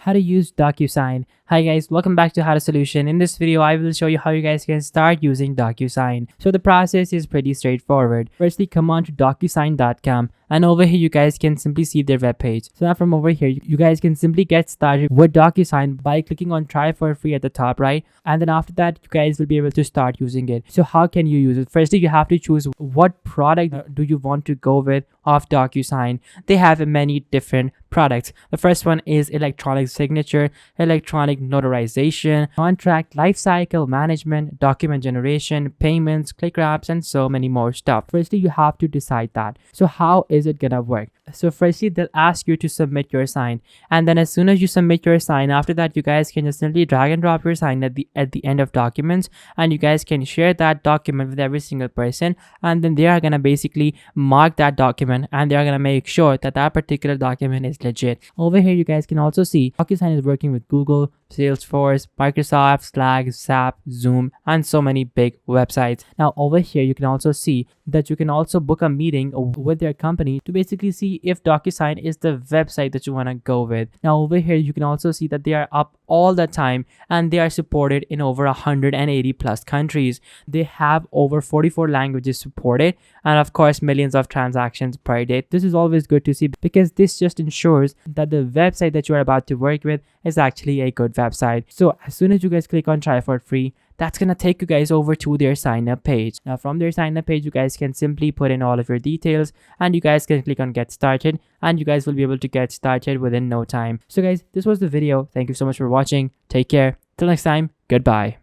How to use DocuSign. Hi guys, welcome back to How to Solution. In this video, I will show you how you guys can start using DocuSign. So the process is pretty straightforward. Firstly, come on to DocuSign.com, and over here you guys can simply see their webpage. So now from over here, you guys can simply get started with DocuSign by clicking on try for free at the top right, and then after that you guys will be able to start using it. So how can you use it? Firstly, you have to choose what product do you want to go with of DocuSign. They have many different products. The first one is electronic signature, electronic notarization, contract lifecycle management, document generation, payments, click wraps, and so many more stuff. Firstly, you have to decide that. So how is it gonna work? So firstly, they'll ask you to submit your sign, and then as soon as you submit your sign, after that you guys can just simply drag and drop your sign at the end of documents, and you guys can share that document with every single person, and then they are gonna basically mark that document, and they are gonna make sure that that particular document is legit. Over here you guys can also see DocuSign is working with Google, Salesforce, Microsoft, Slack, SAP, Zoom, and so many big websites. Now over here you can also see that you can also book a meeting with their company to basically see if DocuSign is the website that you want to go with. Now over here you can also see that they are up all the time, and they are supported in over 180 plus countries. They have over 44 languages supported, and of course millions of transactions per day. This is always good to see because this just ensures that the website that you are about to work with is actually a good website. So as soon as you guys click on try for free, that's gonna take you guys over to their sign up page. Now from their sign up page, you guys can simply put in all of your details, and you guys can click on get started, and you guys will be able to get started within no time. So guys, this was the video. Thank you so much for watching. Take care. Till next time. Goodbye.